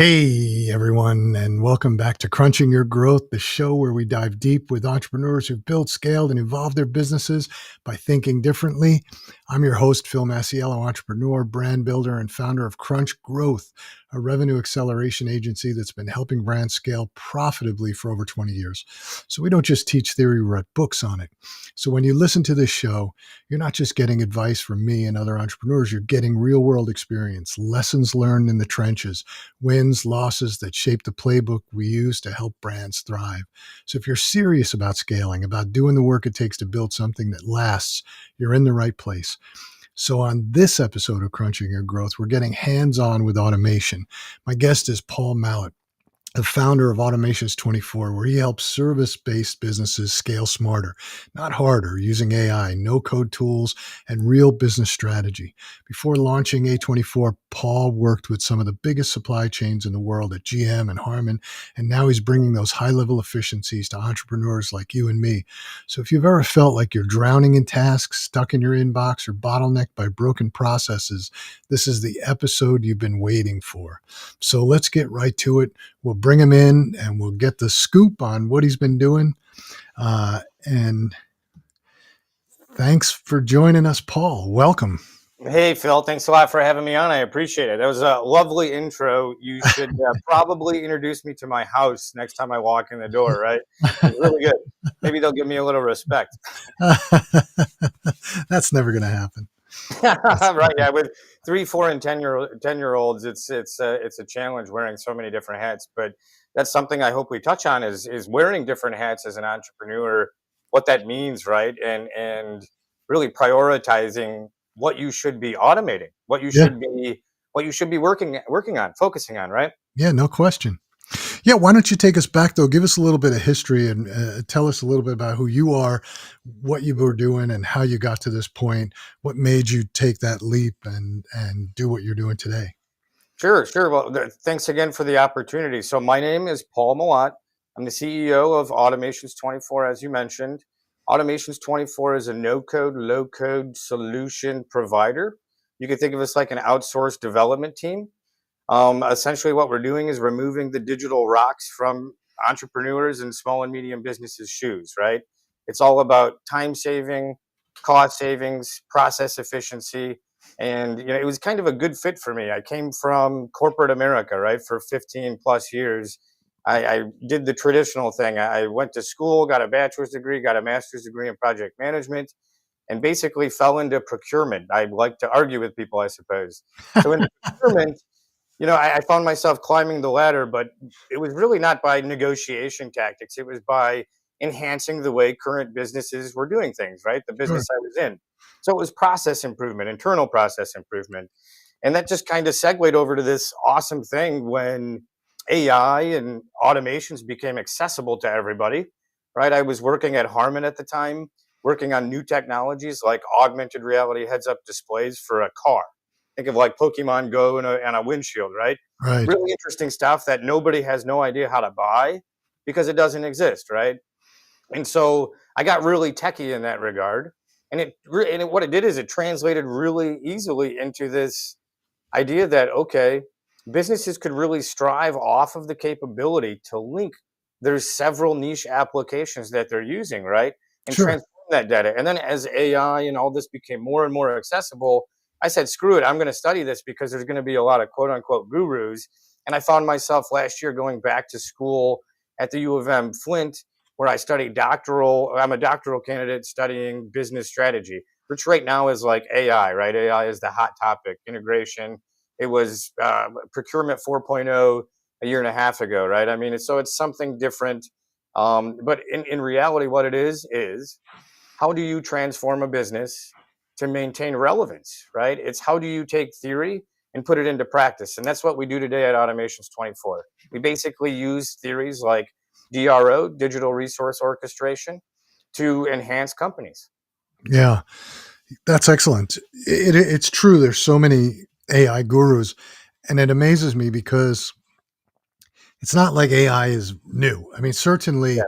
Hey, everyone, and welcome back to Crunching Your Growth, the show where we dive deep with entrepreneurs who've built, scaled, and evolved their businesses by thinking differently. I'm your host, Phil Masiello, entrepreneur, brand builder, and founder of Crunch Growth, a revenue acceleration agency that's been helping brands scale profitably for over 20 years. So we don't just teach theory, we write books on it. So when you listen to this show, you're not just getting advice from me and other entrepreneurs, you're getting real world experience, lessons learned in the trenches, wins, losses that shape the playbook we use to help brands thrive. So if you're serious about scaling, about doing the work it takes to build something that lasts, you're in the right place. So on this episode of Crunching Your Growth, we're getting hands-on with automation. My guest is Paul Malott, the founder of Automations 24, where he helps service-based businesses scale smarter, not harder, using AI, no-code tools, and real business strategy. Before launching A24, Paul worked with some of the biggest supply chains in the world at GM and Harman, and now he's bringing those high-level efficiencies to entrepreneurs like you and me. So if you've ever felt like you're drowning in tasks, stuck in your inbox, or bottlenecked by broken processes, this is the episode you've been waiting for. So let's get right to it. We'll bring him in and we'll get the scoop on what he's been doing. And thanks for joining us, Paul. Welcome. Hey, Phil, thanks a lot for having me on. I appreciate it. That was a lovely intro. You should probably introduce me to my house next time I walk in the door, right? It's really good. Maybe they'll give me a little respect. That's never going to happen. Right, yeah, with 3, 4, and 10-year-olds, it's a challenge wearing so many different hats. But that's something I hope we touch on is wearing different hats as an entrepreneur, what that means, right? And really prioritizing what you should be automating, what you should be working on, focusing on, right? Yeah, no question. Yeah, why don't you take us back, though? Give us a little bit of history and tell us a little bit about who you are, what you were doing, and how you got to this point. What made you take that leap and do what you're doing today? Sure. Well, thanks again for the opportunity. So my name is Paul Malott. I'm the CEO of Automations 24, as you mentioned. Automations 24 is a no-code, low-code solution provider. You can think of us like an outsourced development team. Essentially, what we're doing is removing the digital rocks from entrepreneurs and small and medium businesses' shoes, right? It's all about time saving, cost savings, process efficiency. And it was kind of a good fit for me. I came from corporate America, right, for 15 plus years. I did the traditional thing. I went to school, got a bachelor's degree, got a master's degree in project management, and basically fell into procurement. I like to argue with people, I suppose. So in procurement, I found myself climbing the ladder, but it was really not by negotiation tactics. It was by enhancing the way current businesses were doing things, right? The Sure. business I was in. So it was process improvement, internal process improvement. And that just kind of segued over to this awesome thing when AI and automations became accessible to everybody, right? I was working at Harman at the time, working on new technologies like augmented reality heads up displays for a car. Think of like Pokemon Go and a windshield, right? Right. Really interesting stuff that nobody has no idea how to buy because it doesn't exist, right? And so I got really techie in that regard. And what it did is it translated really easily into this idea that, okay, businesses could really strive off of the capability to link there's several niche applications that they're using, right? And Sure. transform that data. And then as AI and all this became more and more accessible, I said, screw it, I'm going to study this because there's going to be a lot of quote unquote gurus. And I found myself last year going back to school at the U of M Flint, where I studied I'm a doctoral candidate studying business strategy, which right now is like AI, right? AI is the hot topic, integration. It was procurement 4.0 a year and a half ago, right? I mean, so it's something different. But in reality, what it is how do you transform a business to maintain relevance, right? It's how do you take theory and put it into practice? And that's what we do today at Automations 24. We basically use theories like DRO, digital resource orchestration, to enhance companies. Yeah, that's excellent. It's true. There's so many AI gurus, and it amazes me because it's not like AI is new. I mean, certainly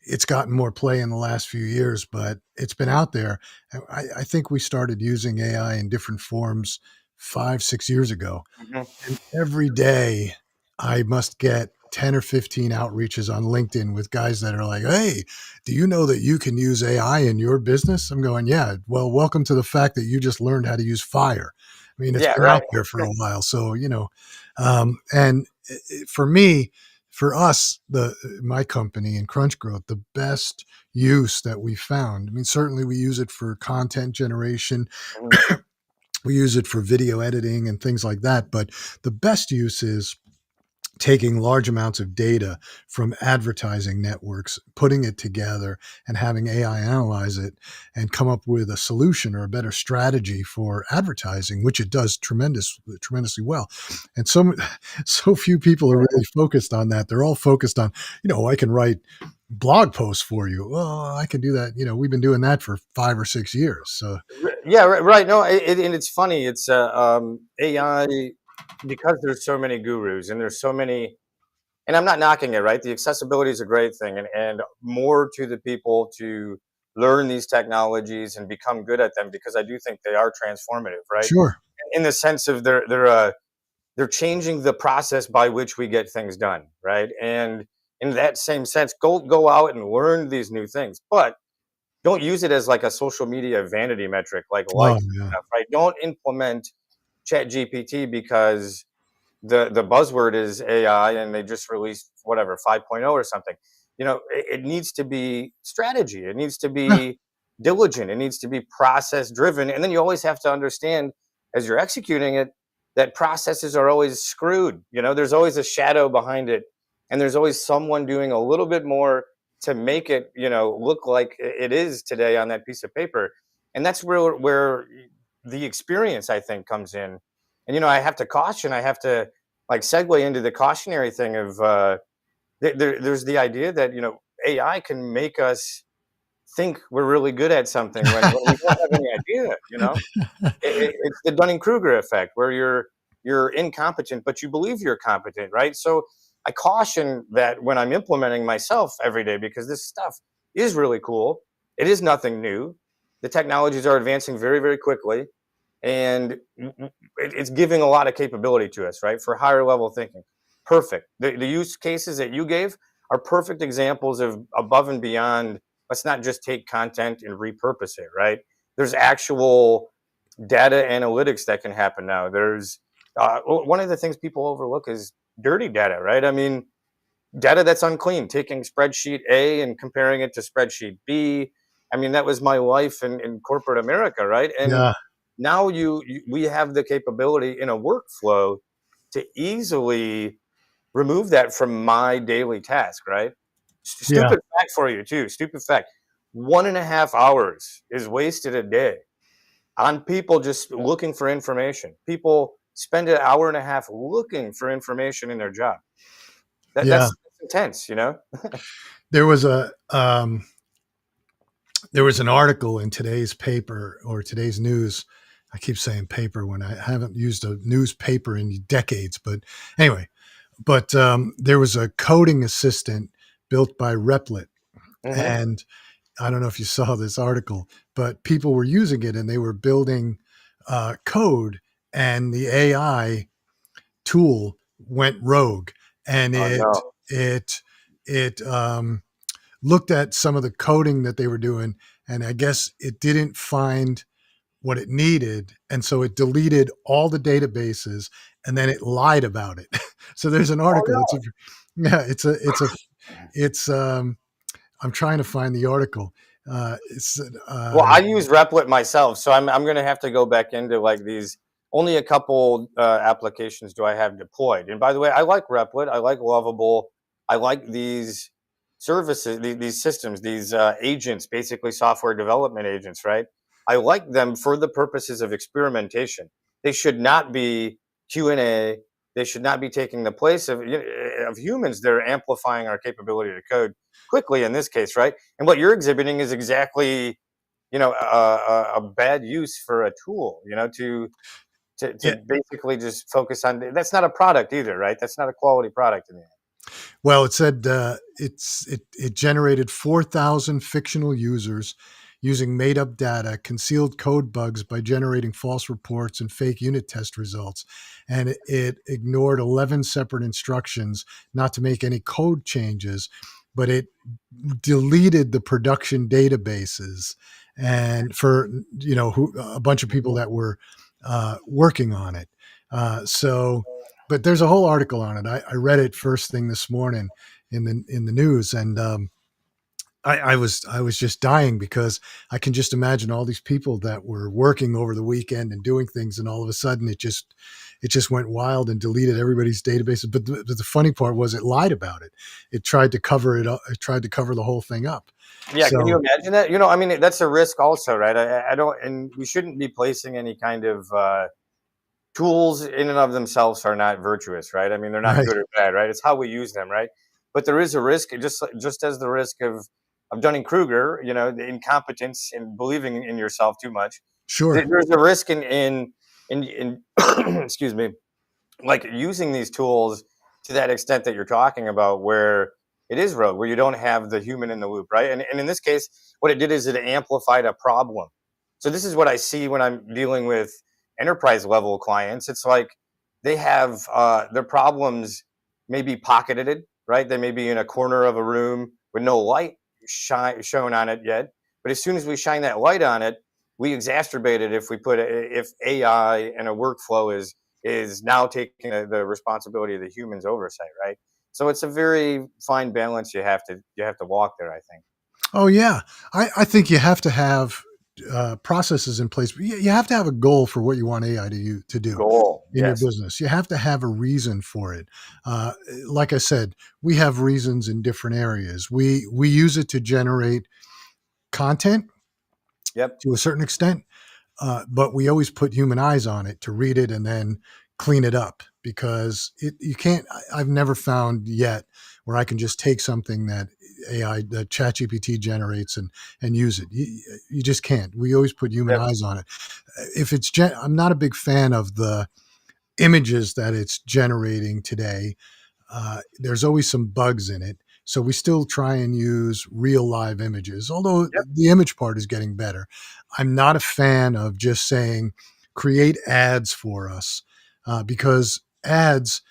it's gotten more play in the last few years, but it's been out there. I think we started using AI in different forms 5, 6 years ago. Mhm. And every day I must get 10 or 15 outreaches on LinkedIn with guys that are like, "Hey, do you know that you can use AI in your business?" I'm going, "Yeah, well, welcome to the fact that you just learned how to use fire." I mean, it's Yeah, been out right. there for a while. So, and for me, for us, my company and Crunch Growth, the best use that we found. I mean, certainly we use it for content generation. Mhm. We use it for video editing and things like that. But the best use is taking large amounts of data from advertising networks, putting it together and having AI analyze it and come up with a solution or a better strategy for advertising, which it does tremendously well. And so few people are really focused on that. They're all focused on, I can write blog posts for you. Well, I can do that. We've been doing that for 5 or 6 years. So Yeah, right. No, and it's funny. It's AI, because there's so many gurus and there's so many, and I'm not knocking it, right? The accessibility is a great thing, and more to the people to learn these technologies and become good at them, because I do think they are transformative, right? sure. In the sense of they're changing the process by which we get things done, right? And in that same sense, go out and learn these new things, but don't use it as like a social media vanity metric, like Oh likes and yeah. stuff, right? Don't implement Chat GPT because the buzzword is AI and they just released whatever 5.0 or something. It needs to be strategy. It needs to Yeah. be diligent. It needs to be process driven. And then you always have to understand, as you're executing it, that processes are always screwed. There's always a shadow behind it, and there's always someone doing a little bit more to make it, look like it is today on that piece of paper. And that's where the experience, I think, comes in. And I have to caution. I have to like segue into the cautionary thing of there's the idea that AI can make us think we're really good at something when we don't have any idea. It's the Dunning Kruger effect, where you're incompetent, but you believe you're competent, right? So I caution that when I'm implementing myself every day, because this stuff is really cool. It is nothing new. The technologies are advancing very, very quickly, and it's giving a lot of capability to us, right, for higher level thinking. Perfect. The use cases that you gave are perfect examples of above and beyond. Let's not just take content and repurpose it, right? There's actual data analytics that can happen now. There's one of the things people overlook is dirty data, right? I mean, data that's unclean, taking spreadsheet A and comparing it to spreadsheet B. I mean, that was my life in corporate America, right? And Yeah. now we have the capability in a workflow to easily remove that from my daily task, right? Yeah. Stupid fact for you too. Stupid fact. 1.5 hours is wasted a day on people just looking for information. People spend an hour and a half looking for information in their job. Yeah. That's intense. There was there was an article in today's paper or today's news. I keep saying paper when I haven't used a newspaper in decades, but anyway, there was a coding assistant built by Replit. Hmm. And I don't know if you saw this article, but people were using it and they were building code, and the AI tool went rogue, and Oh no. it looked at some of the coding that they were doing, and I guess it didn't find what it needed, and so it deleted all the databases, and then it lied about it. So there's an Oh article. no. Yeah, it's I'm trying to find the article. It's Well, I use Replit myself, so I'm going to have to go back into like these. Only a couple applications do I have deployed. And by the way, I like Replit. I like Lovable. I like these services, these systems, these agents, basically software development agents, right? I like them for the purposes of experimentation. They should not be Q&A. They should not be taking the place of humans. They're amplifying our capability to code quickly in this case, right? And what you're exhibiting is exactly a bad use for a tool, to yeah. basically just focus on. That's not a product either, right? That's not a quality product in the end. Well, it said it generated 4,000 fictional users using made up data, concealed code bugs by generating false reports and fake unit test results. And it ignored 11 separate instructions not to make any code changes, but it deleted the production databases and for a bunch of people Mhm. that were working on it. But there's a whole article on it. I read it first thing this morning in the news, and I was just dying because I can just imagine all these people that were working over the weekend and doing things, and all of a sudden it just went wild and deleted everybody's databases. But the funny part was it lied about it. It tried to cover it up. It tried to cover the whole thing up. Yeah, can you So imagine that? I mean, that's a risk also, right? I don't, and we shouldn't be placing any kind of tools in and of themselves are not virtuous, right? I mean, they're not right, good or bad, right? It's how we use them, right? But there is a risk, just as the risk of Dunning Kruger, the incompetence and believing in yourself too much. sure, There's a risk in excuse me, like using these tools to that extent that you're talking about, where it is rogue, where you don't have the human in the loop, right? And in this case, what it did is it amplified a problem. So this is what I see when I'm dealing with enterprise level clients. It's like they have their problems may be pocketed, right? They may be in a corner of a room with no light shown on it yet. But as soon as we shine that light on it, we exacerbate it if we put if AI and a workflow is now taking the responsibility of the human's oversight, right? So it's a very fine balance you have to walk there, I think. oh yeah, I think you have to have processes in place. You have to have a goal for what you want AI to do Goal, in your yes. business. You have to have a reason for it. Uh, like I said, we have reasons in different areas. We use it to generate content Yep. to a certain extent, but we always put human eyes on it to read it and then clean it up because you can't. I've never found yet where I can just take something that AI, that ChatGPT generates and use it. You just can't. We always put human Yep. eyes on it. If I'm not a big fan of the images that it's generating today. There's always some bugs in it. So we still try and use real live images, although Yep. the image part is getting better. I'm not a fan of just saying, create ads for us, because ads,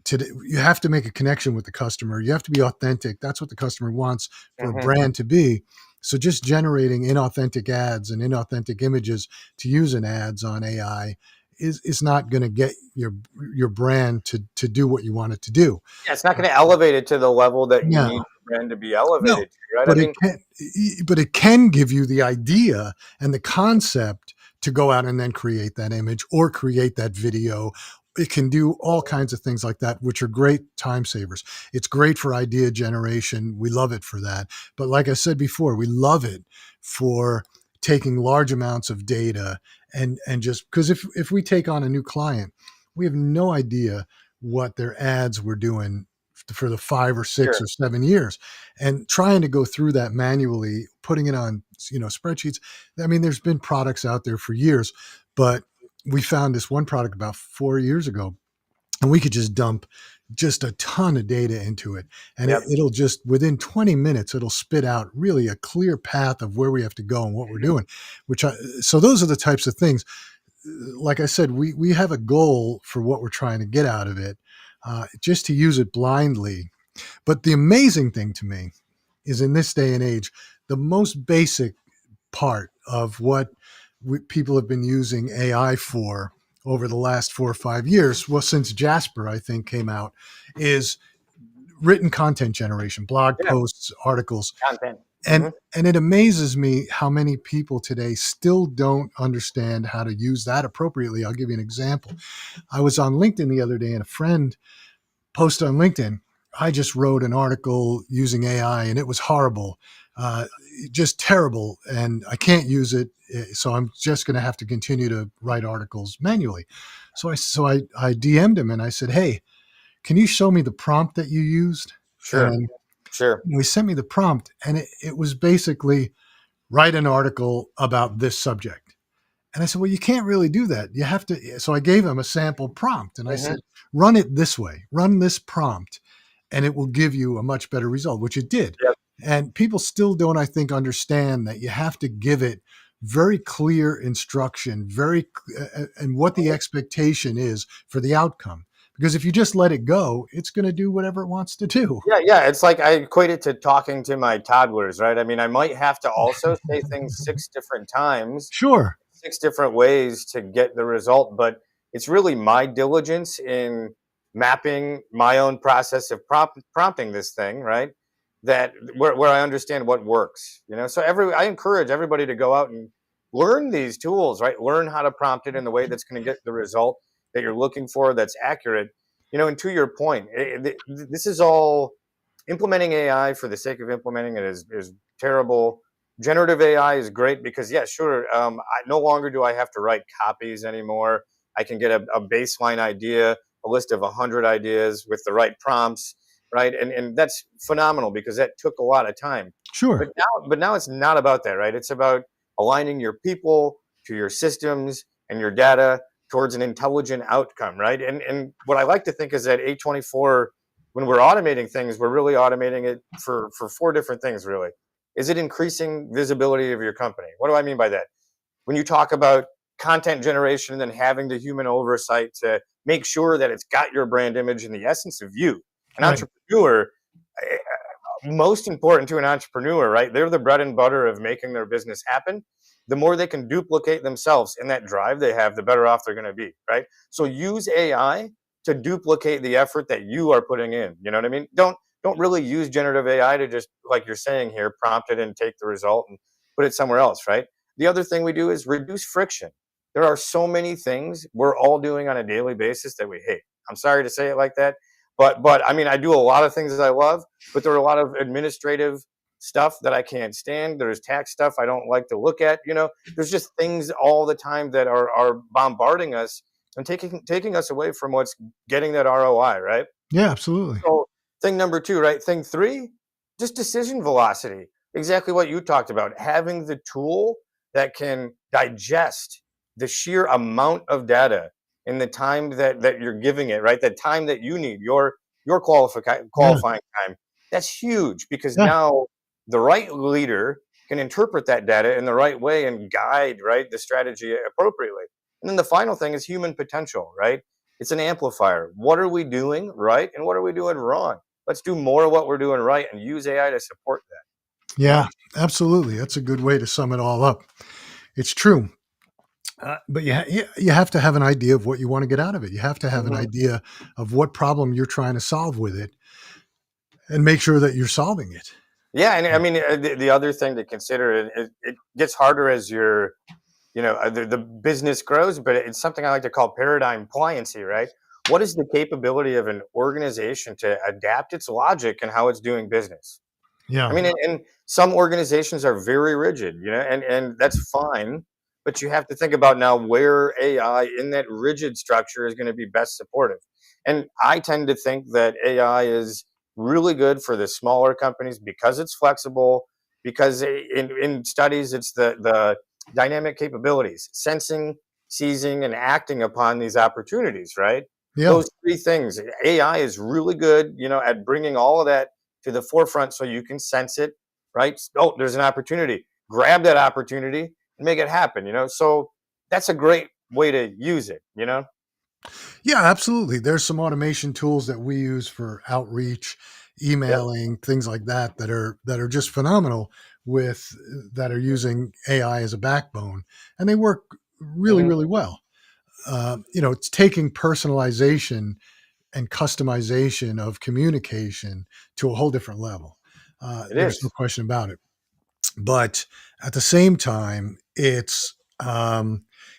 today, you have to make a connection with the customer. You have to be authentic. That's what the customer wants for a Hmm. brand to be. So just generating inauthentic ads and inauthentic images to use in ads on AI is not going to get your brand to do what you want it to do. Yeah, it's not Uh, going to elevate it to the level that you no, need the brand to be no, elevated to, right? I but mean, it can give you the idea and the concept to go out and then create that image or create that video. It can do all kinds of things like that, which are great time savers. It's great for idea generation. We love it for that. But like I said before, we love it for taking large amounts of data and just because if we take on a new client, we have no idea what their ads were doing for the 5 or 6 or 7 years, and trying to go through that manually, putting it on spreadsheets. I mean, there's been products out there for years, but we found this one product about 4 years ago, and we could just dump just a ton of data into it, and yep. it'll just within 20 minutes it'll spit out really a clear path of where we have to go and what we're Mhm. doing. So those are the types of things. Like I said, we have a goal for what we're trying to get out of it. Just to use it blindly. But the amazing thing to me is, in this day and age, the most basic part of what people have been using AI for over the last 4 or 5 years, well, since Jasper, I think, came out, is written content generation, blog Yeah, posts, articles. content. And Hmm. and it amazes me how many people today still don't understand how to use that appropriately. I'll give you an example. I was on LinkedIn the other day, and a friend post on LinkedIn, I just wrote an article using AI and it was horrible, uh, just terrible. And I can't use it. So I'm just going to have to continue to write articles manually. So I DM'd him and I said, hey, can you show me the prompt that you used? Sure. And Sure. he sent me the prompt, and it was basically write an article about this subject. And I said, well, you can't really do that. You have to. So I gave him a sample prompt and I Hmm. said, run it this way, run this prompt, and it will give you a much better result, which it did. Yep. And people still don't, I think, understand that you have to give it very clear instruction, and what the expectation is for the outcome. Because if you just let it go, it's going to do whatever it wants to do. Yeah, yeah. It's like I equate it to talking to my toddlers, right? I mean, I might have to also say things 6 different times, Sure, 6 different ways to get the result, but it's really my diligence in mapping my own process of prompting this thing, right? That where I understand what works, So I encourage everybody to go out and learn these tools, right? Learn how to prompt it in the way that's going to get the result that you're looking for, that's accurate. And to your point, this is all implementing AI for the sake of implementing it is terrible. Generative AI is great because, yeah, sure. No longer do I have to write copies anymore. I can get a baseline idea, a list of 100 ideas with the right prompts, right? And that's phenomenal because that took a lot of time. sure. But now it's not about that, right? It's about aligning your people to your systems and your data towards an intelligent outcome, right? And what I like to think is that A24, when we're automating things, we're really automating it for 4 different things, really. Is it increasing visibility of your company? What do I mean by that? When you talk about content generation and then having the human oversight to make sure that it's got your brand image and the essence of you, an Right. entrepreneur, most important to an entrepreneur, right? They're the bread and butter of making their business happen. The more they can duplicate themselves in that drive they have, the better off they're going to be, right? So use AI to duplicate the effort that you are putting in. You know what I mean? Don't really use generative AI to just, like you're saying here, prompt it and take the result and put it somewhere else, right? The other thing we do is reduce friction. There are so many things we're all doing on a daily basis that we hate. I'm sorry to say it like that, but I mean, I do a lot of things that I love, but there are a lot of administrative stuff that I can't stand. There's tax stuff I don't like to look at. There's just things all the time that are bombarding us and taking us away from what's getting that ROI, right? Yeah, absolutely. So thing number two, right? Thing three, just decision velocity. Exactly what you talked about. Having the tool that can digest the sheer amount of data in the time that you're giving it, right? The time that you need, your Yeah, qualifying time. That's huge because yeah, now the right leader can interpret that data in the right way and guide, right, the strategy appropriately. And then the final thing is human potential, right? It's an amplifier. What are we doing right and what are we doing wrong? Let's do more of what we're doing right and use AI to support that, yeah, absolutely. That's a good way to sum it all up. It's true. But you have to have an idea of what you want to get out of it. You have to have an Mhm. idea of what problem you're trying to solve with it, and make sure that you're solving it. Yeah, and I mean, the other thing to consider, it gets harder as the business grows, but it's something I like to call paradigm pliancy, right? What is the capability of an organization to adapt its logic and how it's doing business? I Yeah, mean, and some organizations are very rigid, and that's fine. But you have to think about now where AI in that rigid structure is going to be best supportive. And I tend to think that AI is really good for the smaller companies because it's flexible. Because in studies, it's the dynamic capabilities, sensing, seizing, and acting upon these opportunities. Right? yeah, Those three things. AI is really good, at bringing all of that to the forefront so you can sense it, right? Oh, there's an opportunity. Grab that opportunity and make it happen. So that's a great way to use it. yeah. Absolutely. There's some automation tools that we use for outreach, Yep. emailing, things like that are just phenomenal. With that are using AI as a backbone, and they work really, Hmm. really well. It's taking personalization and customization of communication to a whole different level. It There's no is. question about it. But at the same time, it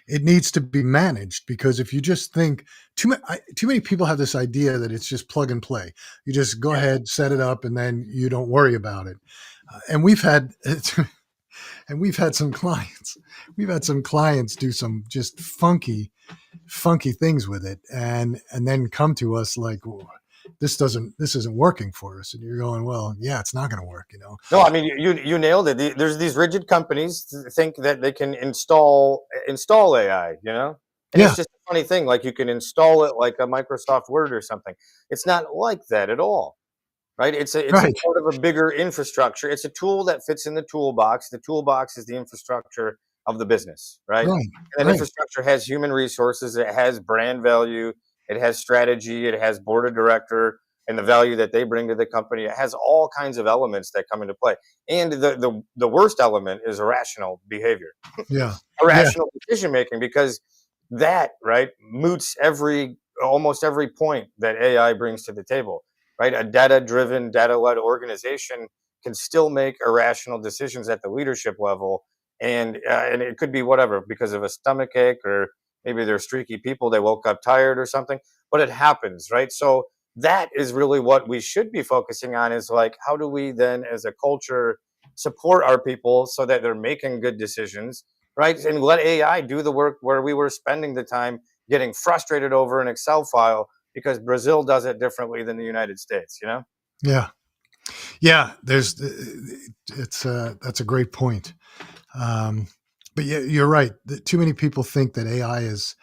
needs to be managed, because if you just think too many people have this idea that it's just plug and play. You just go Yeah. ahead, set it up, and then you don't worry about it. And we've had and we've had some clients do some just funky things with it, and then come to us like, "Well, this isn't working for us," and you're going, well, yeah, it's not going to work. No, I mean you nailed it. There's these rigid companies think that they can install AI, and Yeah, it's just a funny thing. Like you can install it like a Microsoft Word or something. It's not like that at all. right? It's a Right. part of a bigger infrastructure. It's a tool that fits in the toolbox. The toolbox is the infrastructure of the business, right? Right. And that Right. infrastructure has human resources, it has brand value, it has strategy, it has board of director and the value that they bring to the company. It has all kinds of elements that come into play. And the worst element is irrational behavior, Yeah. Yeah. irrational decision making, because that, right, moots every almost every point that AI brings to the table, right? A data driven, data led organization can still make irrational decisions at the leadership level, and it could be whatever, because of a stomach ache, or maybe they're streaky people, they woke up tired or something, but it happens, right? So that is really what we should be focusing on, is like, how do we then as a culture support our people so that they're making good decisions, right? And let AI do the work where we were spending the time getting frustrated over an Excel file because Brazil does it differently than the United States, you know? Yeah. Yeah. It's that's a great point. Um, but yeah, you're right. Too many people think that AI is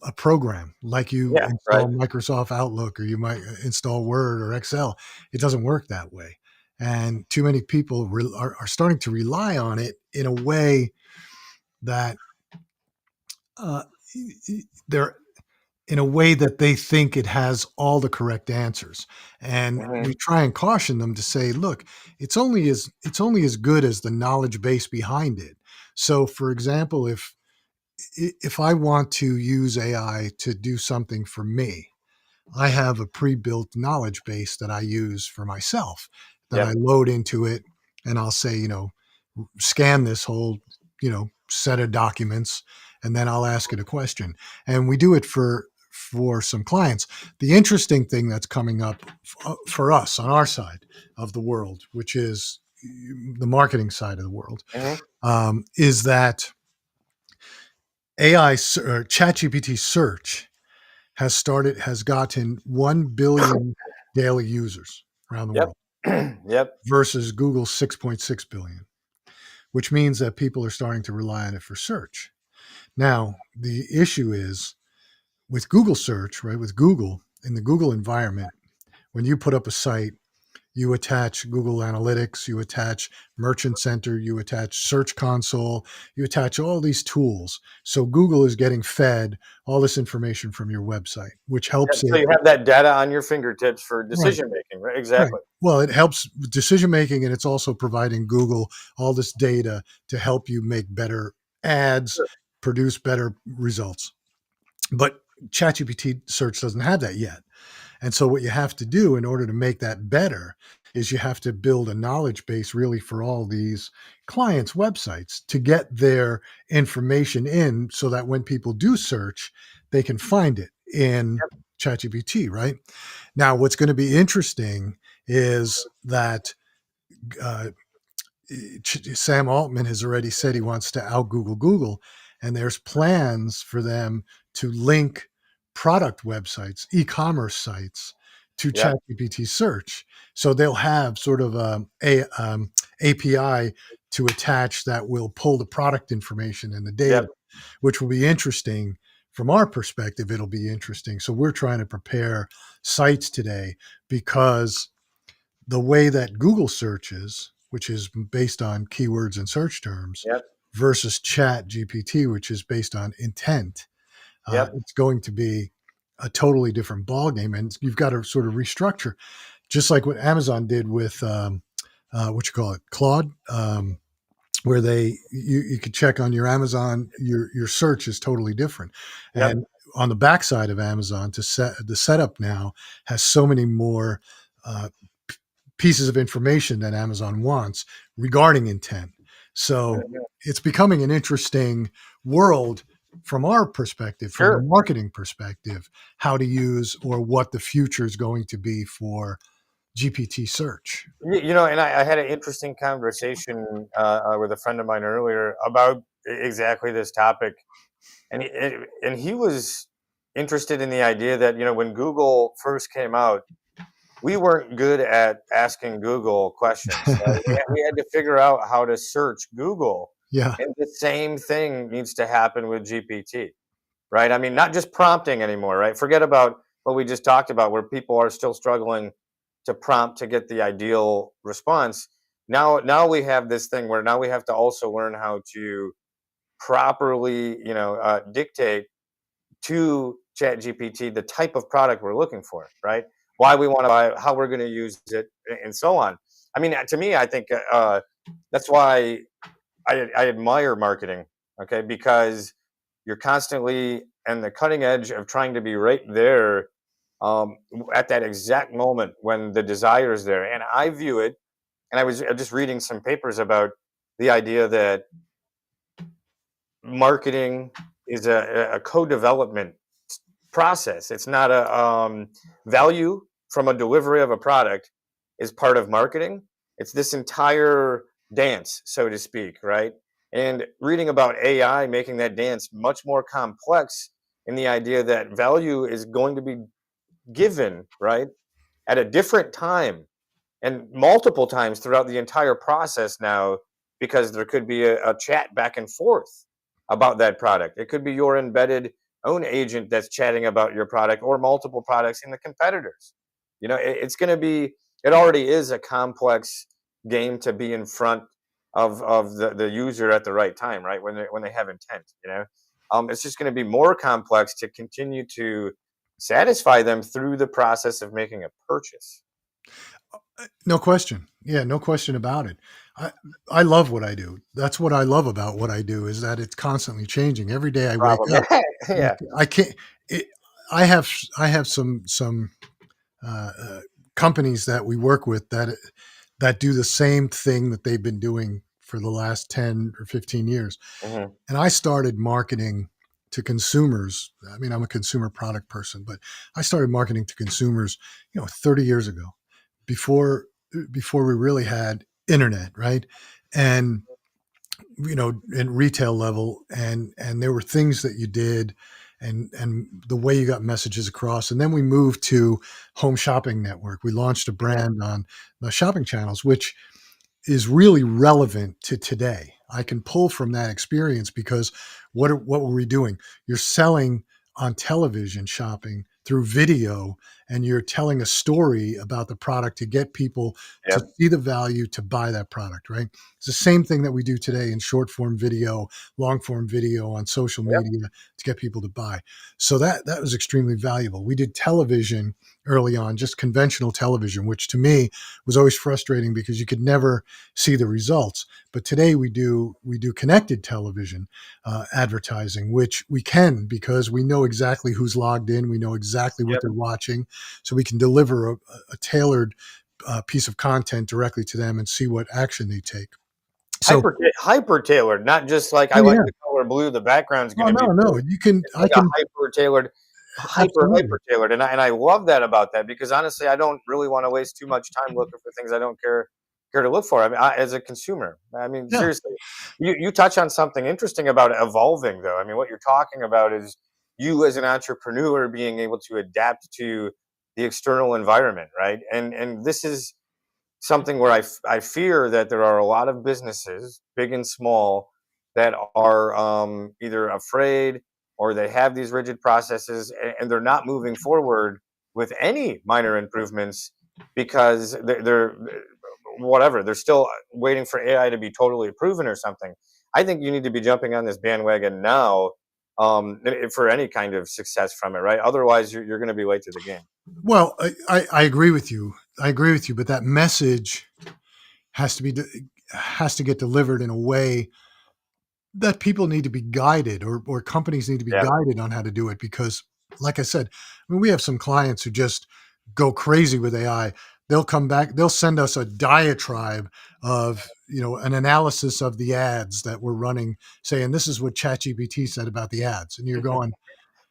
a program, like you Yeah, right. install Microsoft Outlook or you might install Word or Excel. It doesn't work that way. And too many people are starting to rely on it in a way that uh, they're in a way that they think it has all the correct answers. And we Hmm. try and caution them to say, look, it's only as good as the knowledge base behind it. So for example, if I want to use AI to do something for me, I have a pre-built knowledge base that I use for myself that I Yep. load into it, and I'll say, scan this whole, set of documents, and then I'll ask it a question. And we do it for some clients. The interesting thing that's coming up for us on our side of the world, which is the marketing side of the world, Hmm. is that AI or ChatGPT search has gotten 1 billion daily users around the Yep. world Yep. versus Google's 6.6 billion, which means that people are starting to rely on it for search. Now, the issue is with Google search, right? With Google, in the Google environment, when you put up a site, you attach Google Analytics, you attach Merchant Center, you attach Search Console, you attach all these tools. So Google is getting fed all this information from your website, which Yep. helps So it. you have that data on your fingertips for Right. decision making, right? Right. Exactly. Well, it helps decision making, and it's also providing Google all this data to help you make better ads, Sure. produce better results. But ChatGPT search doesn't have that yet. And so, what you have to do in order to make that better is you have to build a knowledge base really for all these clients' websites to get their information in so that when people do search, they can find it in Yep. ChatGPT, right? Now, what's going to be interesting is that uh, Sam Altman has already said he wants to out Google, and there's plans for them to link product websites, e-commerce sites, to Yep. ChatGPT search. So they'll have sort of a API to attach that will pull the product information and the Yep. data, which will be interesting. From our perspective, it'll be interesting. So we're trying to prepare sites today because the way that Google searches, which is based on keywords and search terms, Yep. versus Chat GPT, which is based on intent, Yep. it's going to be a totally different ballgame. And you've got to sort of restructure, just like what Amazon did with what you call it, Claude, where you could check on your Amazon, your search is totally different. Yep. And on the backside of Amazon, the setup now has so many more uh, pieces of information that Amazon wants regarding intent. So Mhm. it's becoming an interesting world from our perspective, from the Sure. marketing perspective, how to use or what the future is going to be for GPT search. And I had an interesting conversation with a friend of mine earlier about exactly this topic, and he was interested in the idea that, when Google first came out, we weren't good at asking Google questions. We had to figure out how to search Google, Yeah. and the same thing needs to happen with GPT, right? I mean, not just prompting anymore, right? Forget about what we just talked about, where people are still struggling to prompt to get the ideal response. Now we have this thing where now we have to also learn how to properly, dictate to ChatGPT the type of product we're looking for, right? Why we want to buy it, how we're going to use it, and so on. I mean, to me, I think that's why I admire marketing, okay? Because you're constantly on the cutting edge of trying to be right there at that exact moment when the desire is there. And I view it, and I was just reading some papers about the idea that marketing is a co-development process. It's not a value from a delivery of a product is part of marketing. It's this entire dance, so to speak, right? And reading about AI making that dance much more complex in the idea that value is going to be given, right, at a different time and multiple times throughout the entire process now, because there could be a chat back and forth about that product. It could be your embedded own agent that's chatting about your product or multiple products in the competitors. It's going to be, it already is a complex game to be in front of the user at the right time, right? When they have intent, it's just going to be more complex to continue to satisfy them through the process of making a purchase. No question. Yeah, no question about it. I I love what I do. That's what I love about what I do is that it's constantly changing. Every day I wake Problem. up, Yeah. I can't. It, I have some companies that we work with that do the same thing that they've been doing for the last 10 or 15 years. Mhm. And I started marketing to consumers. I mean, I'm a consumer product person, but I started marketing to consumers, 30 years ago, before before we really had internet, right? And in retail level, and there were things that you did, and the way you got messages across. And then we moved to Home Shopping Network. We launched a Mhm. brand on the shopping channels, which is really relevant to today. I can pull from that experience because what were we doing? You're selling on television shopping through video, and you're telling a story about the product to get people to Yep. see the value to buy that product, right? It's the same thing that we do today in short form video, long form video on social Yep. media to get people to buy. So that was extremely valuable. We did television early on, just conventional television, which to me was always frustrating because you could never see the results. But today we do connected television advertising, which we can because we know exactly who's logged in, we know exactly what Yep. they're watching, so we can deliver a tailored piece of content directly to them and see what action they take. So, Hyper tailored, not just like I oh like yeah, the color blue, the background's oh gonna be no, no, blue. you can, It's I like a can hyper tailored, absolutely. hyper tailored, and I love that about that because honestly, I don't really want to waste too much time looking for things I don't care to look for. I mean, as a consumer, I mean, Yeah. seriously, you touch on something interesting about evolving, though. I mean, what you're talking about is you as an entrepreneur being able to adapt to the external environment, right? And this is something where I fear that there are a lot of businesses, big and small, that are either afraid or they have these rigid processes and they're not moving forward with any minor improvements because they're whatever, they're still waiting for AI to be totally proven or something. I think you need to be jumping on this bandwagon now for any kind of success from it, right? Otherwise, you're going to be late to the game. Well, I agree with you. I agree with you, but that message has to be has to get delivered in a way that people need to be guided, or companies need to be Yeah. guided on how to do it because, like I said, I mean, we have some clients who just go crazy with AI. They'll come back, they'll send us a diatribe of, an analysis of the ads that we're running, saying this is what ChatGPT said about the ads. And you're going,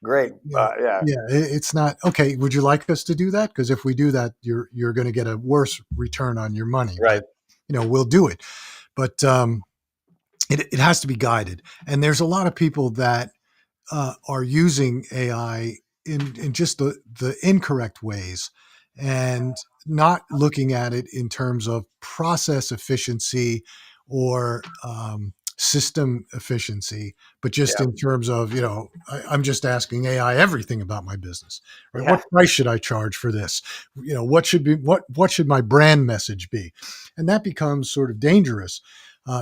Great. Yeah. yeah, it's not okay. Would you like us to do that? Because if we do that, you're going to get a worse return on your money. Right. But we'll do it. But it has to be guided. And there's a lot of people that are using AI in just the incorrect ways and not looking at it in terms of process efficiency or system efficiency, but just Yeah. in terms of, I'm just asking AI everything about my business, right? Yeah. What price should I charge for this? What should my brand message be? And that becomes sort of dangerous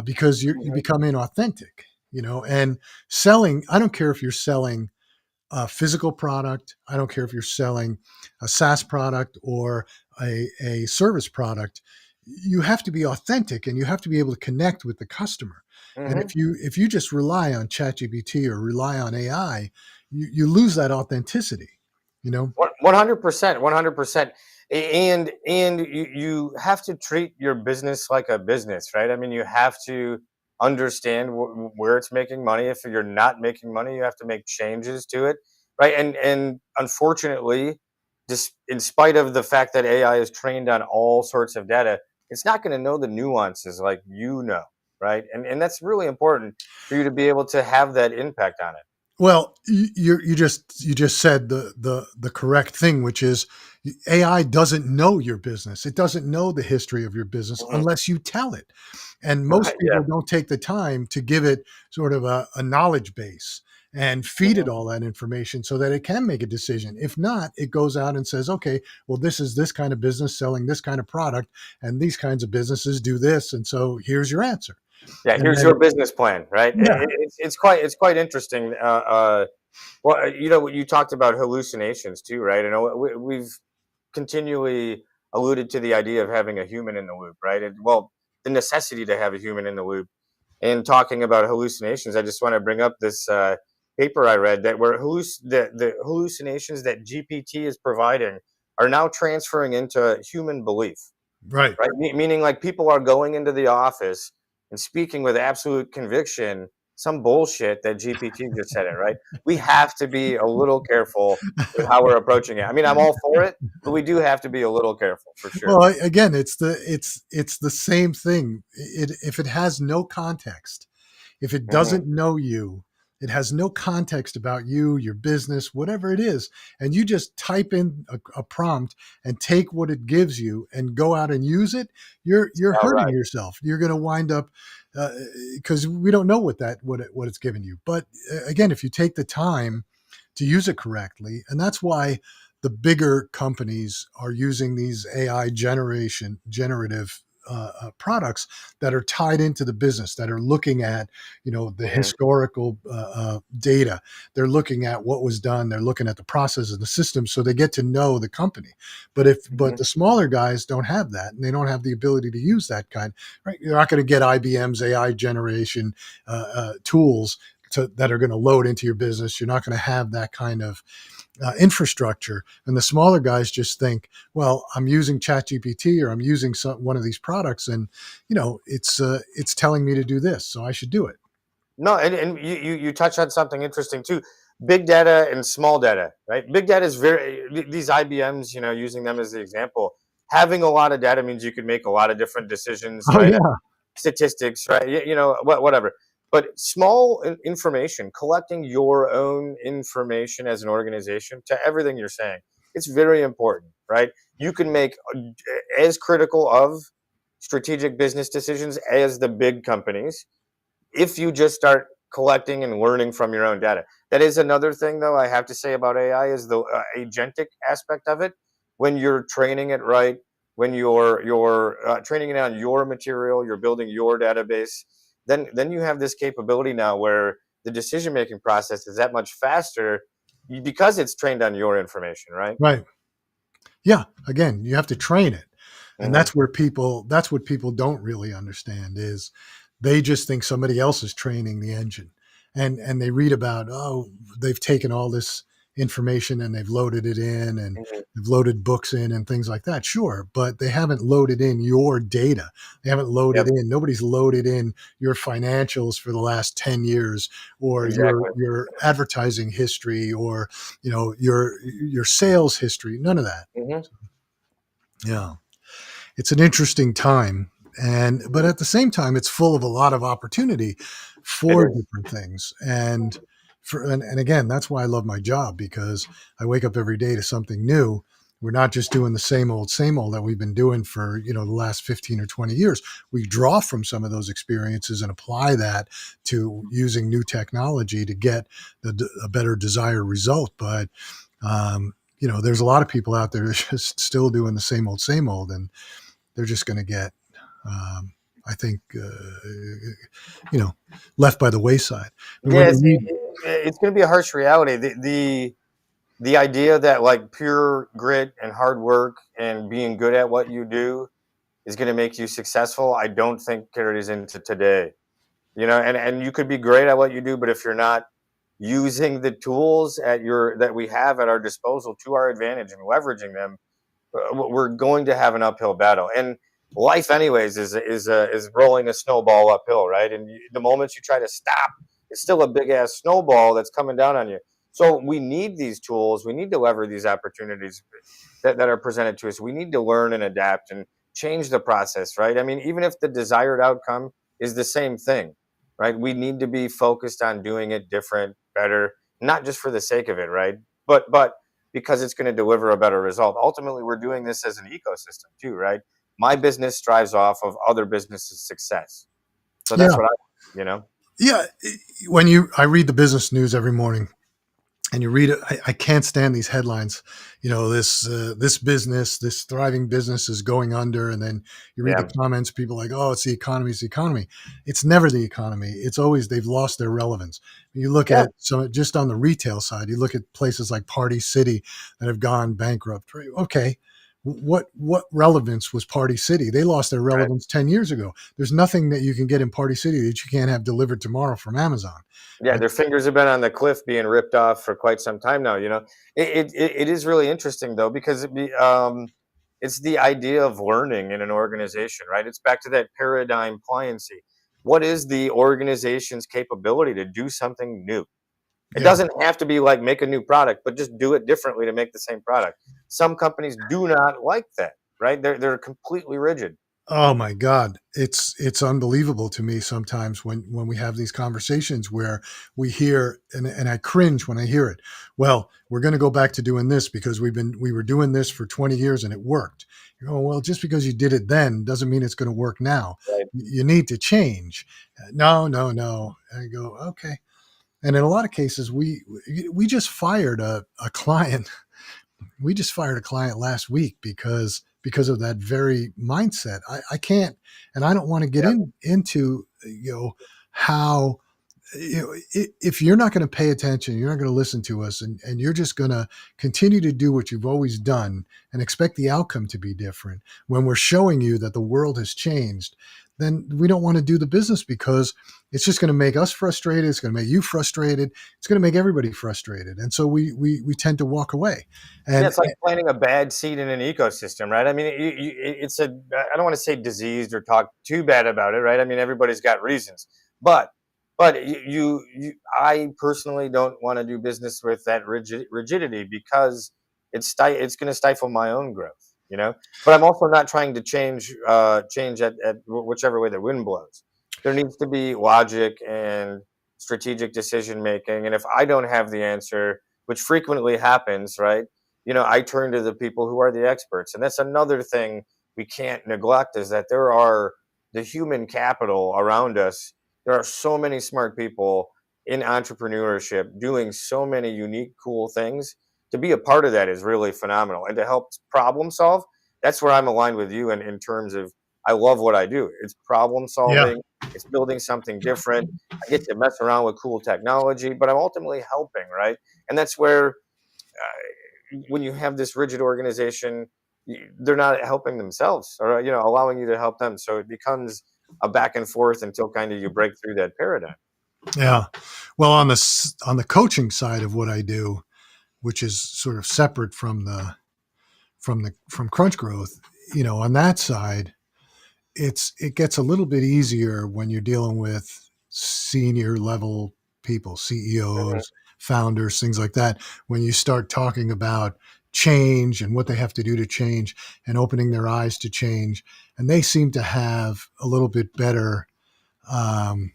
because you Mhm. become inauthentic, and selling, I don't care if you're selling a physical product. I don't care if you're selling a SaaS product or a service product. You have to be authentic and you have to be able to connect with the customer. And Mhm. if you just rely on ChatGPT or rely on AI, you lose that authenticity. You know? 100%, 100%. And you have to treat your business like a business, right? I mean, you have to understand where it's making money. If you're not making money, you have to make changes to it, right? And unfortunately, just in spite of the fact that AI is trained on all sorts of data, it's not going to know the nuances like right? And that's really important for you to be able to have that impact on it. Well, you just said the correct thing, which is AI doesn't know your business. It doesn't know the history of your business Mhm. unless you tell it. And most Right. people Yeah. don't take the time to give it sort of a knowledge base and feed it Mhm. all that information so that it can make a decision. If not, it goes out and says, okay, well, this is this kind of business selling this kind of product, and these kinds of businesses do this. And so here's your answer. Yeah, And here's then, your business plan, right? yeah. It's quite interesting. Well, you talked about hallucinations too, right? I know we've continually alluded to the idea of having a human in the loop, right? Well, the necessity to have a human in the loop. And talking about hallucinations, I just want to bring up this paper I read that where the hallucinations that GPT is providing are now transferring into human belief, Right. right? Meaning, like, people are going into the office and speaking with absolute conviction some bullshit that GPT just said it, right? We have to be a little careful with how we're approaching it. I mean, I'm all for it, but we do have to be a little careful for sure. Well, again, it's the same thing. If it has no context, if it Hmm. doesn't know you, it has no context about you, your business, whatever it is, and you just type in a prompt and take what it gives you and go out and use it, you're All hurting right. yourself. You're going to wind up because we don't know what it's given you. But again, if you take the time to use it correctly, and that's why the bigger companies are using these AI generative products that are tied into the business, that are looking at the Hmm. historical data. They're looking at what was done. They're looking at the process and the system, so they get to know the company. But Hmm. the smaller guys don't have that, and they don't have the ability to use that kind. Right? You're not going to get IBM's AI generation tools that are going to load into your business. You're not going to have that kind of infrastructure. And the smaller guys just think, well, I'm using ChatGPT or I'm using one of these products, and it's telling me to do this, so I should do it. No, and you touch on something interesting too. Big data and small data, right? Big data is these IBMs, using them as the example. Having a lot of data means you can make a lot of different decisions, Oh right? yeah, Statistics, right? Whatever. But small information, collecting your own information as an organization to everything you're saying, it's very important, right? You can make as critical of strategic business decisions as the big companies if you just start collecting and learning from your own data. That is another thing, though, I have to say about AI is the agentic aspect of it. When you're training it right, when you're training it on your material, you're building your database, then you have this capability now where the decision making process is that much faster because it's trained on your information, right? right. Yeah. Again, you have to train it, and Hmm. that's what people don't really understand is they just think somebody else is training the engine, and they read about, oh, they've taken all this information and they've loaded it in, and Hmm. they've loaded books in and things like that. Sure, but they haven't loaded in your data. They haven't loaded Yep, in. Nobody's loaded in your financials for the last 10 years, or your exactly. your advertising history, or your sales history. None of that. Hmm. Yeah, it's an interesting time, but Hmm. at the same time, it's full of a lot of opportunity It for is. different things. And again, that's why I love my job, because I wake up every day to something new, We're not just doing the same old that we've been doing for, the last 15 or 20 years. We draw from some of those experiences and apply that to using new technology to get a better desired result. But, there's a lot of people out there just still doing the same old, and they're just going to get, I think, left by the wayside. And Yeah, when you read, it's going to be a harsh reality. The idea that like pure grit and hard work and being good at what you do is going to make you successful, I don't think carries into today. And you could be great at what you do, but if you're not using the tools that we have at our disposal to our advantage and leveraging them, we're going to have an uphill battle. And life, anyways, is rolling a snowball uphill, right? And the moment you try to stop, it's still a big ass snowball that's coming down on you. So we need these tools. We need to lever these opportunities that are presented to us. We need to learn and adapt and change the process, right? I mean, even if the desired outcome is the same thing, right? We need to be focused on doing it different, better, not just for the sake of it, right? But because it's going to deliver a better result. Ultimately, we're doing this as an ecosystem too, right? My business strives off of other businesses' success. So that's yeah, what I. yeah, I read the business news every morning, and you read it, I can't stand these headlines. This business, this thriving business is going under, and then you read the Yeah. comments. People like, oh, it's the economy. It's the economy. It's never the economy. It's always they've lost their relevance. You look Yeah. at just on the retail side. You look at places like Party City that have gone bankrupt. Right? Okay, what relevance was Party City? They lost their Right. relevance 10 years ago. There's nothing that you can get in Party City that you can't have delivered tomorrow from Amazon. Yeah, Right? their fingers have been on the cliff being ripped off for quite some time now. It is really interesting though, because it's the idea of learning in an organization, right? It's back to that paradigm pliancy. What is the organization's capability to do something new? It Yeah. doesn't have to be like make a new product, but just do it differently to make the same product. Some companies do not like that, right? They're completely rigid. Oh my God. It's unbelievable to me sometimes when we have these conversations where we hear, and I cringe when I hear it. Well, we're going to go back to doing this because we were doing this for 20 years and it worked. You go, well, just because you did it then doesn't mean it's going to work now. Right? You need to change. No, no, no. And I go, okay. And in a lot of cases, we just fired a client. We just fired a client last week because of that very mindset. I can't, and I don't want to get Yeah. into how if you're not going to pay attention, you're not going to listen to us, and you're just going to continue to do what you've always done and expect the outcome to be different when we're showing you that the world has changed, then we don't want to do the business because it's just going to make us frustrated. It's going to make you frustrated. It's going to make everybody frustrated. And so we tend to walk away. Yeah, And it's like planting a bad seed in an ecosystem, right? I mean, it's a, I don't want to say diseased or talk too bad about it, right? I mean, everybody's got reasons, but, I personally don't want to do business with that rigidity because it's going to stifle my own growth. But I'm also not trying to change at whichever way the wind blows. There needs to be logic and strategic decision making, and if I don't have the answer, which frequently happens, right? I turn to the people who are the experts. And that's another thing we can't neglect is that there are the human capital around us. There are so many smart people in entrepreneurship doing so many unique, cool things. To be a part of that is really phenomenal. And to help problem solve, that's where I'm aligned with you in terms of I love what I do. It's problem yeah, solving, it's building something different. I get to mess around with cool technology, but I'm ultimately helping, right? And that's where when you have this rigid organization, they're not helping themselves or allowing you to help them. So it becomes a back and forth until kind of you break through that paradigm. yeah. Well, on the coaching side of what I do, which is sort of separate from Crunch Growth, on that side, it gets a little bit easier when you're dealing with senior level people, Mhm. CEOs, founders, things like that. When you start talking about change and what they have to do to change and opening their eyes to change, and they seem to have a little bit better um,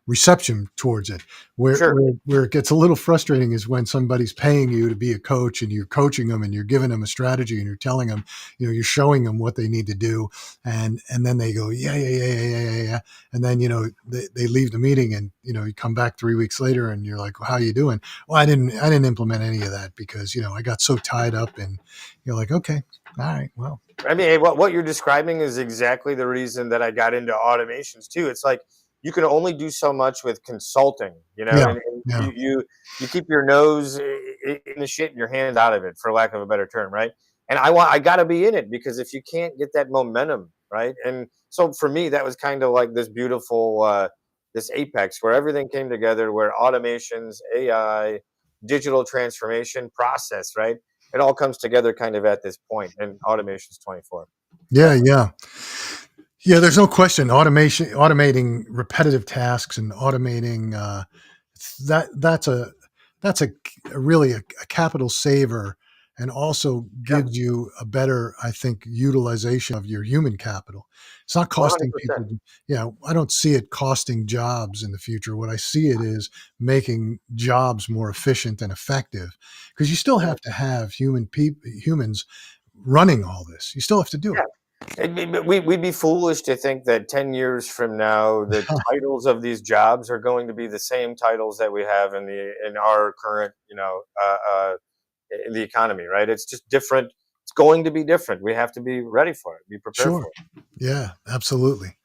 reception towards it. Where, Sure. where where it gets a little frustrating is when somebody's paying you to be a coach and you're coaching them and you're giving them a strategy and you're telling them, you're showing them what they need to do, and then they go, yeah, yeah, yeah, yeah, yeah, yeah, and then they leave the meeting, and you come back 3 weeks later and you're like, well, how you doing? Well, I didn't implement any of that because I got so tied up, and you're like, okay, all right, well, I mean, hey, what you're describing is exactly the reason that I got into automations too. It's like you can only do so much with consulting, yeah, and yeah, you keep your nose in the shit and your hands out of it, for lack of a better term, right? And I got to be in it, because if you can't get that momentum, right? And so for me, that was kind of like this beautiful this apex where everything came together, where automations, AI, digital transformation, process, right? It all comes together kind of at this point in automations 24. yeah, Definitely. yeah. Yeah, there's no question. Automating repetitive tasks and automating that's a really a capital saver, and also Yeah, gives you a better, I think, utilization of your human capital. It's not costing 100%. people. I don't see it costing jobs in the future. What I see it is making jobs more efficient and effective, because you still Yeah. have to have humans running all this. You still have to do Yeah. it. We'd be foolish to think that 10 years from now, the titles of these jobs are going to be the same titles that we have in our current, in the economy, right? It's just different. It's going to be different. We have to be ready for it, be prepared Sure. for it. Yeah, absolutely.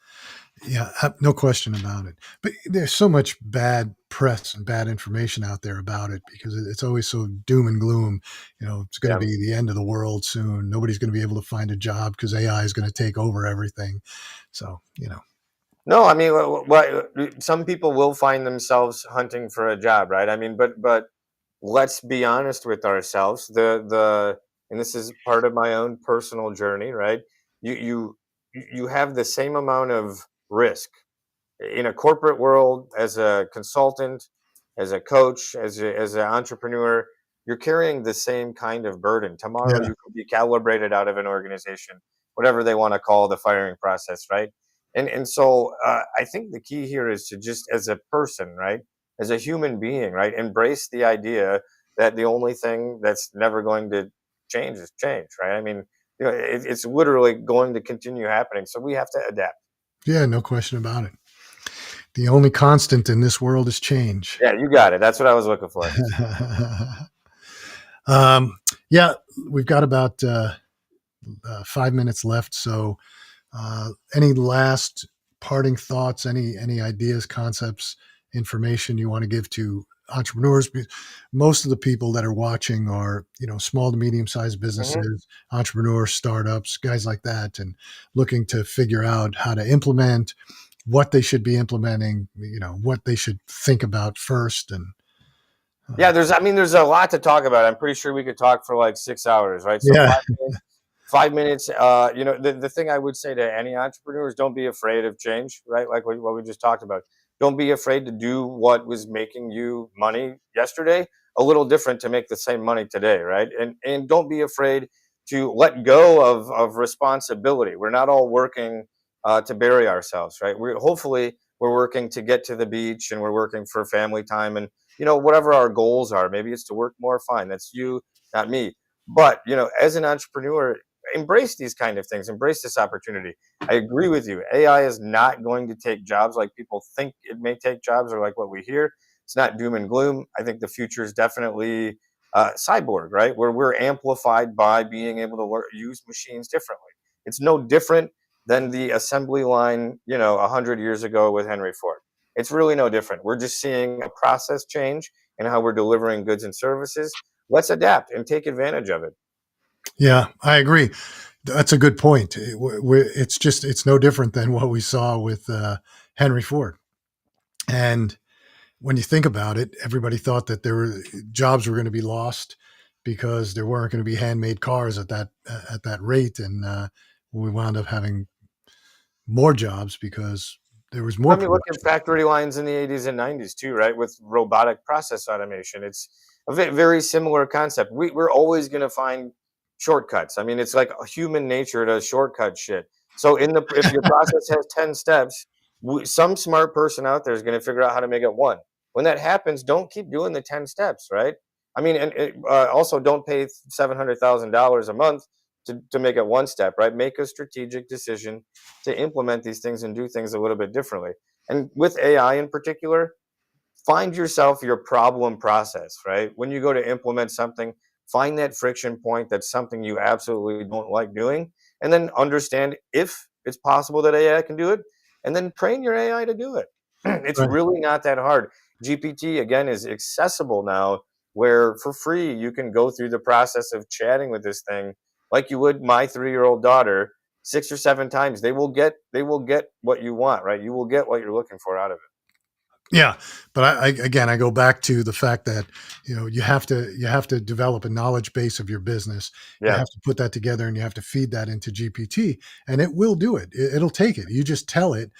Yeah, no question about it. But there's so much bad press and bad information out there about it, because it's always so doom and gloom. It's going to Yeah. be the end of the world soon. Nobody's going to be able to find a job because AI is going to take over everything. So. No, I mean, some people will find themselves hunting for a job, right? I mean, but let's be honest with ourselves. And this is part of my own personal journey, right? You you you have the same amount of risk in a corporate world as a consultant, as a coach, as an entrepreneur. You're carrying the same kind of burden. Tomorrow Yeah. you could be calibrated out of an organization, whatever they want to call the firing process, right? And so I think the key here is to just, as a person, right, as a human being, right, embrace the idea that the only thing that's never going to change is change, right? I mean, it's literally going to continue happening. So we have to adapt. Yeah, no question about it. The only constant in this world is change. Yeah, you got it. That's what I was looking for. um, yeah, we've got about 5 minutes left. So, any last parting thoughts? Any ideas, concepts, information you want to give to entrepreneurs? Most of the people that are watching are small to medium sized Mhm. businesses, entrepreneurs, startups, guys like that, and looking to figure out how to implement, what they should be implementing, what they should think about first, and Yeah, uh, I mean, there's a lot to talk about. I'm pretty sure we could talk for like 6 hours, right? So yeah, 5 minutes, 5 minutes. The thing I would say to any entrepreneurs: don't be afraid of change, right? Like what we just talked about. Don't be afraid to do what was making you money yesterday a little different to make the same money today, right? And don't be afraid to let go of responsibility. We're not all working to bury ourselves, right? We're working to get to the beach, and we're working for family time, and whatever our goals are. Maybe it's to work more. Fine, that's you, not me. But as an entrepreneur, embrace these kind of things. Embrace this opportunity. I agree with you. AI is not going to take jobs like people think it may take jobs, or like what we hear. It's not doom and gloom. I think the future is definitely cyborg, right? Where we're amplified by being able to use machines differently. It's no different than the assembly line, 100 years ago with Henry Ford. It's really no different. We're just seeing a process change in how we're delivering goods and services. Let's adapt and take advantage of it. yeah, I agree. That's a good point. It's no different than what we saw with Henry Ford. And when you think about it, everybody thought that jobs were going to be lost because there weren't going to be handmade cars at that rate, and we wound up having more jobs because there was more I mean, look at production. factory lines in the 80s and 90s too, right? With robotic process automation. It's a very similar concept. We're always going to find shortcuts. I mean, it's like a human nature to shortcut shit. So if your process has 10 steps, Some smart person out there is going to figure out how to make it one. When that happens, don't keep doing the 10 steps, right? I mean, and also don't pay $700,000 a month to make it one step, right? Make a strategic decision to implement these things and do things a little bit differently. And with AI in particular, find yourself your problem process, right? When you go to implement something, find that friction point. That's something you absolutely don't like doing. And then understand if it's possible that AI can do it. And then train your AI to do it. It's Right. really not that hard. GPT, again, is accessible now, where for free you can go through the process of chatting with this thing like you would my 3-year-old daughter 6 or 7 times. They will get what you want, right? You will get what you're looking for out of it. Yeah, but I go back to the fact that you have to develop a knowledge base of your business. You Yeah. have to put that together, and you have to feed that into GPT, and it will do it. It'll take it. You just tell it,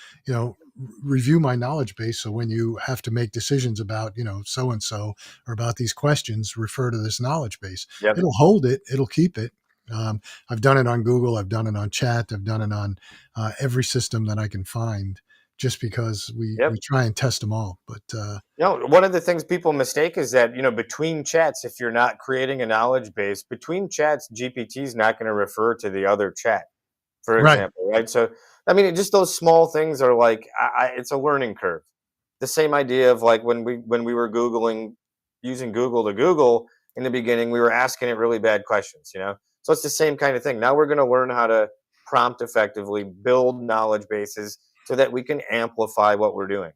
review my knowledge base. So when you have to make decisions about so and so or about these questions, refer to this knowledge base. Yep. It'll hold it. It'll keep it. I've done it on Google. I've done it on Chat. I've done it on every system that I can find just because we Yep. try and test them all. But One of the things people mistake is that, between chats, if you're not creating a knowledge base, between chats, GPT is not going to refer to the other chat, for right, example, right? So, I mean, just those small things are like, it's a learning curve. The same idea of like when we were Googling, using Google to Google in the beginning, we were asking it really bad questions. So it's the same kind of thing. Now we're going to learn how to prompt effectively, build knowledge bases so that we can amplify what we're doing.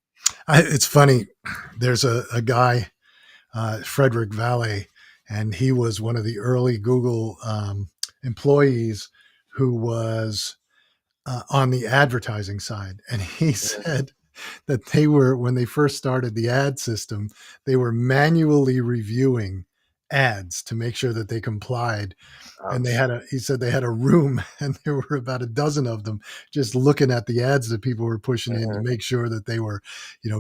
it's funny. There's a guy, Frederick Valet, and he was one of the early Google employees who was on the advertising side, and he Mhm. said that they were when they first started the ad system, they were manually reviewing ads to make sure that they complied. And Ouch. he said they had a room and there were about a dozen of them just looking at the ads that people were pushing in to Mhm. make sure that they were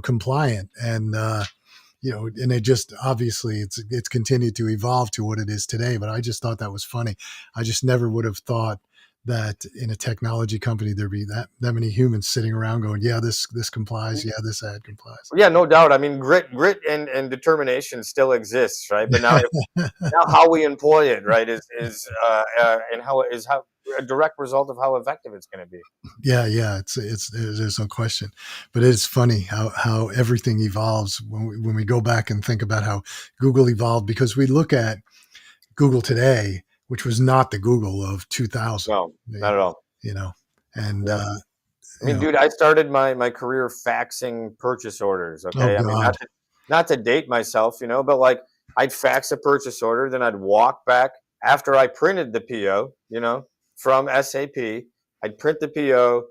compliant. And and it just obviously it's continued to evolve to what it is today. But I just thought that was funny. I just never would have thought that in a technology company there'd be that many humans sitting around going, yeah, this complies, yeah, this ad complies. Yeah, no doubt. I mean, grit and determination still exists, right? But now how we employ it, right, and how it is how a direct result of how effective it's going to be. Yeah, it's there's no question, but it's funny how everything evolves when we go back and think about how Google evolved, because we look at Google today, which was not the Google of 2000, No, not at all. you know, and Yeah. I you mean, know, dude, I started my career faxing purchase orders. oh Okay, I mean, God, not to date myself, but like I'd fax a purchase order, then I'd walk back after I printed the PO, from SAP. I'd print the PO,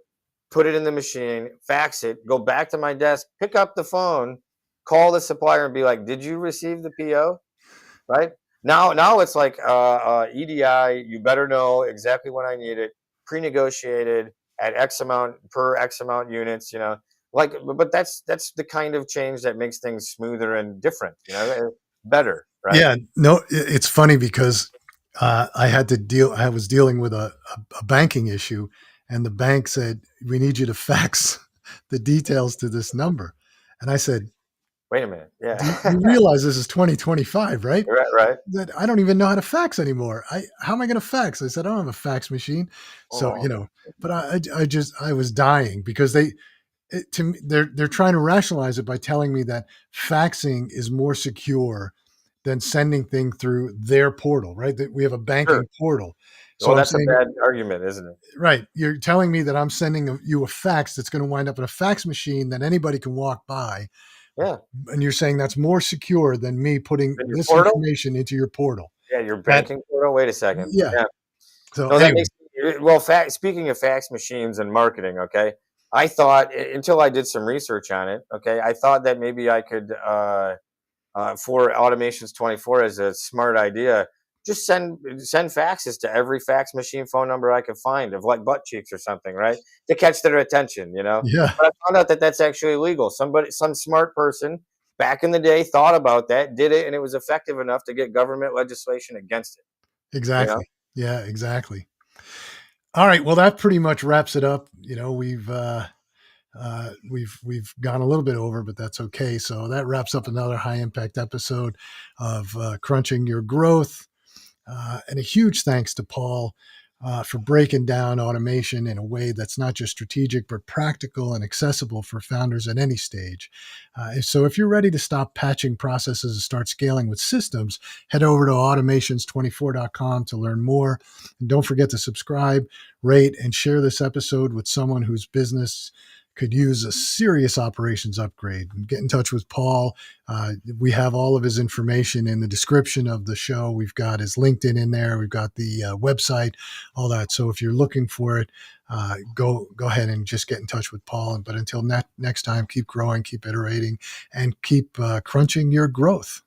put it in the machine, fax it, go back to my desk, pick up the phone, call the supplier, and be like, "Did you receive the PO?" Right? Now it's like EDI. You better know exactly when I need it, pre-negotiated at X amount per X amount units. Like, but that's the kind of change that makes things smoother and different. Better, right? yeah, no, it's funny because I was dealing with a banking issue, and the bank said we need you to fax the details to this number, and I said, Wait a minute. do you, Yeah. you realize this is 2025, right? Right. Right. That I don't even know how to fax anymore. How am I going to fax? I said I don't have a fax machine, so Oh. But I was dying because to me, they're trying to rationalize it by telling me that faxing is more secure than sending thing through their portal, right? That we have a Sure. banking portal. So Well, I'm that's a saying, bad argument, isn't it? right, you're telling me that I'm sending you a fax that's going to wind up in a fax machine that anybody can walk by, Yeah. and you're saying that's more secure than me putting In your this portal. information into your portal. Yeah, your That banking portal. Wait a second. yeah. Yeah. So No, that anyway, makes well. Speaking of fax machines and marketing, okay, I thought until I did some research on it, okay, I thought that maybe I could, for Automations 24 as a smart idea, just send faxes to every fax machine phone number I could find of like butt cheeks or something, right, to catch their attention. yeah, But I found out that that's actually illegal. Some smart person back in the day thought about that, did it, and it was effective enough to get government legislation against it. You know. exactly. Yeah, exactly. All right. Well, that pretty much wraps it up. We've We've gone a little bit over, but that's okay. So that wraps up another high impact episode of Crunching Your Growth. And a huge thanks to Paul for breaking down automation in a way that's not just strategic, but practical and accessible for founders at any stage. So if you're ready to stop patching processes and start scaling with systems, head over to automations24.com to learn more. And don't forget to subscribe, rate, and share this episode with someone whose business could use a serious operations upgrade. Get in touch with Paul. We have all of his information in the description of the show. We've got his LinkedIn in there. We've got the website, all that. So if you're looking for it, go ahead and just get in touch with Paul. But until next time, keep growing, keep iterating, and keep crunching your growth.